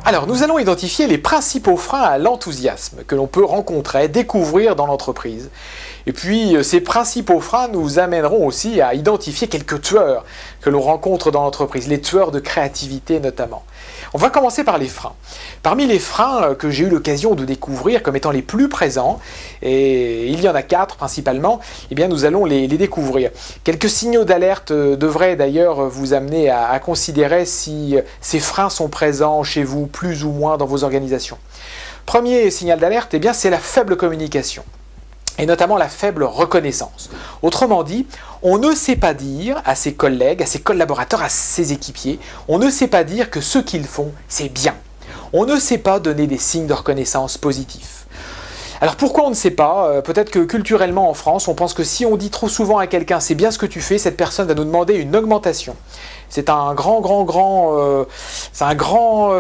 Alors, nous allons identifier les principaux freins à l'enthousiasme que l'on peut rencontrer, découvrir dans l'entreprise. Et puis, ces principaux freins nous amèneront aussi à identifier quelques tueurs que l'on rencontre dans l'entreprise, les tueurs de créativité notamment. On va commencer par les freins. Parmi les freins que j'ai eu l'occasion de découvrir comme étant les plus présents, et il y en a 4 principalement, eh bien nous allons les découvrir. Quelques signaux d'alerte devraient d'ailleurs vous amener à considérer si ces freins sont présents chez vous plus ou moins dans vos organisations. Premier signal d'alerte, eh bien c'est la faible communication. Et notamment la faible reconnaissance. Autrement dit, on ne sait pas dire à ses collègues, à ses collaborateurs, à ses équipiers, on ne sait pas dire que ce qu'ils font, c'est bien. On ne sait pas donner des signes de reconnaissance positifs. Alors pourquoi on ne sait pas? Peut-être que culturellement en France, on pense que si on dit trop souvent à quelqu'un « c'est bien ce que tu fais », cette personne va nous demander une augmentation. C'est un grand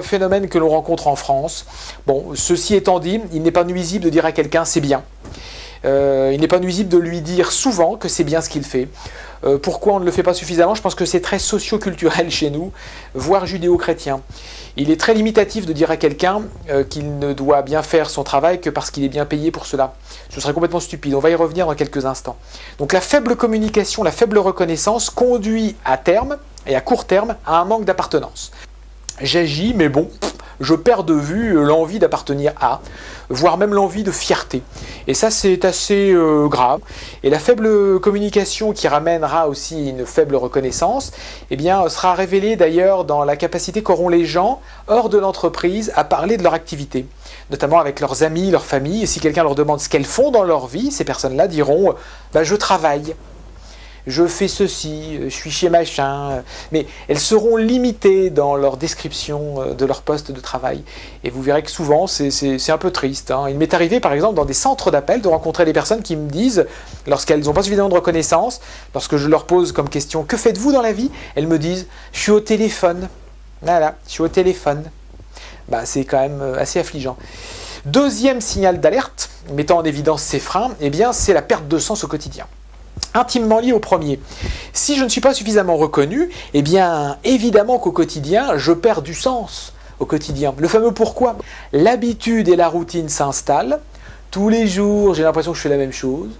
phénomène que l'on rencontre en France. Bon, ceci étant dit, il n'est pas nuisible de dire à quelqu'un « c'est bien ». Il n'est pas nuisible de lui dire souvent que c'est bien ce qu'il fait. Pourquoi on ne le fait pas suffisamment? Je pense que c'est très socio-culturel chez nous, voire judéo-chrétien. Il est très limitatif de dire à quelqu'un qu'il ne doit bien faire son travail que parce qu'il est bien payé pour cela. Ce serait complètement stupide. On va y revenir dans quelques instants. Donc la faible communication, la faible reconnaissance conduit à terme, et à court terme, à un manque d'appartenance. J'agis, mais bon, je perds de vue l'envie d'appartenir à, voire même l'envie de fierté. Et ça, c'est assez grave. Et la faible communication qui ramènera aussi une faible reconnaissance, eh bien, sera révélée d'ailleurs dans la capacité qu'auront les gens, hors de l'entreprise, à parler de leur activité. Notamment avec leurs amis, leur famille. Et si quelqu'un leur demande ce qu'elles font dans leur vie, ces personnes-là diront « je travaille ». Je fais ceci, je suis chez machin, mais elles seront limitées dans leur description de leur poste de travail. Et vous verrez que souvent, c'est un peu triste. Il m'est arrivé, par exemple, dans des centres d'appel, de rencontrer des personnes qui me disent, lorsqu'elles n'ont pas suffisamment de reconnaissance, lorsque je leur pose comme question « Que faites-vous dans la vie ?» Elles me disent « Je suis au téléphone. » Voilà, je suis au téléphone. C'est quand même assez affligeant. Deuxième signal d'alerte, mettant en évidence ces freins, eh bien, c'est la perte de sens au quotidien. Intimement lié au premier. Si je ne suis pas suffisamment reconnu, eh bien évidemment qu'au quotidien, je perds du sens au quotidien. Le fameux pourquoi. L'habitude et la routine s'installent. Tous les jours, j'ai l'impression que je fais la même chose.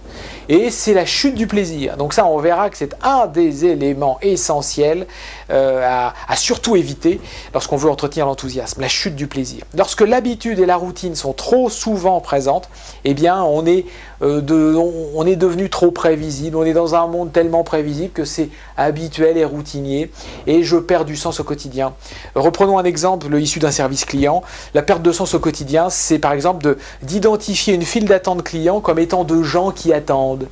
Et c'est la chute du plaisir. Donc ça, on verra que c'est un des éléments essentiels à surtout éviter lorsqu'on veut entretenir l'enthousiasme, la chute du plaisir. Lorsque l'habitude et la routine sont trop souvent présentes, eh bien, on est devenu trop prévisible. On est dans un monde tellement prévisible que c'est habituel et routinier. Et je perds du sens au quotidien. Reprenons un exemple issu d'un service client. La perte de sens au quotidien, c'est par exemple d'identifier une file d'attente client comme étant de gens qui attendent.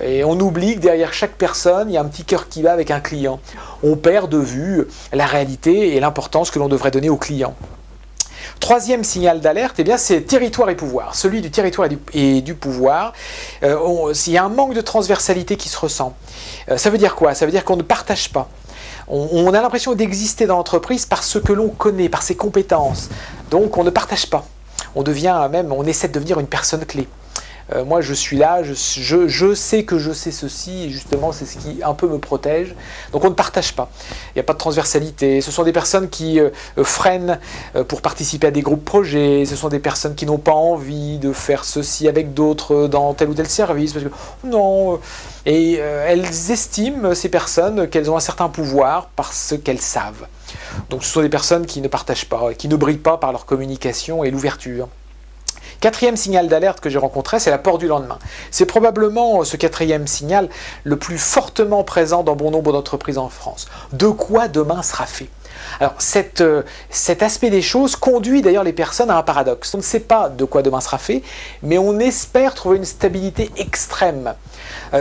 Et on oublie que derrière chaque personne, il y a un petit cœur qui bat avec un client. On perd de vue la réalité et l'importance que l'on devrait donner au client. Troisième signal d'alerte, eh bien, c'est territoire et pouvoir. Celui du territoire et du pouvoir, il y a un manque de transversalité qui se ressent. Ça veut dire quoi? Ça veut dire qu'on ne partage pas. On a l'impression d'exister dans l'entreprise par ce que l'on connaît, par ses compétences. Donc on ne partage pas. On essaie de devenir une personne clé. Moi je suis là, je sais que je sais ceci, et justement c'est ce qui un peu me protège. Donc on ne partage pas. Il n'y a pas de transversalité. Ce sont des personnes qui freinent pour participer à des groupes projets. Ce sont des personnes qui n'ont pas envie de faire ceci avec d'autres dans tel ou tel service. Parce que, non. Et elles estiment, ces personnes, qu'elles ont un certain pouvoir parce qu'elles savent. Donc ce sont des personnes qui ne partagent pas, qui ne brillent pas par leur communication et l'ouverture. Quatrième signal d'alerte que j'ai rencontré, c'est l'apport du lendemain. C'est probablement ce quatrième signal le plus fortement présent dans bon nombre d'entreprises en France. De quoi demain sera fait? Alors cet aspect des choses conduit d'ailleurs les personnes à un paradoxe. On ne sait pas de quoi demain sera fait, mais on espère trouver une stabilité extrême.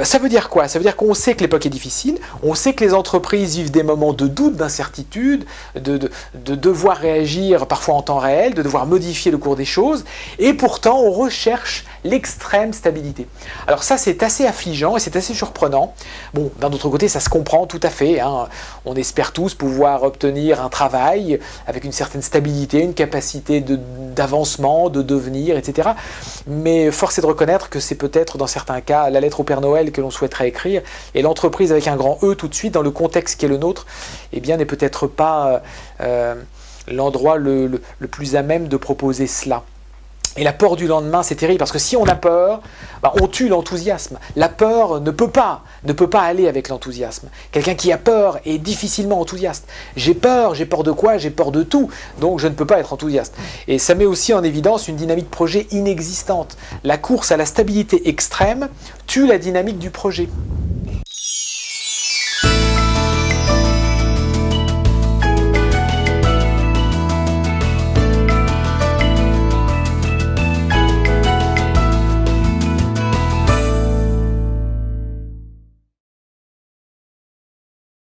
Ça veut dire quoi? Ça veut dire qu'on sait que l'époque est difficile, on sait que les entreprises vivent des moments de doute, d'incertitude, de devoir réagir parfois en temps réel, de devoir modifier le cours des choses, et pourtant on recherche l'extrême stabilité. Alors ça c'est assez affligeant et c'est assez surprenant. Bon, d'un autre côté ça se comprend tout à fait, on espère tous pouvoir obtenir un travail avec une certaine stabilité, une capacité d'avancement, de devenir, etc. Mais force est de reconnaître que c'est peut-être dans certains cas la lettre au Père Noël que l'on souhaiterait écrire, et l'entreprise avec un grand E tout de suite dans le contexte qui est le nôtre, eh bien n'est peut-être pas l'endroit le plus à même de proposer cela. Et la peur du lendemain, c'est terrible, parce que si on a peur, on tue l'enthousiasme. La peur ne peut pas aller avec l'enthousiasme. Quelqu'un qui a peur est difficilement enthousiaste. J'ai peur de quoi? J'ai peur de tout, donc je ne peux pas être enthousiaste. Et ça met aussi en évidence une dynamique projet inexistante. La course à la stabilité extrême tue la dynamique du projet.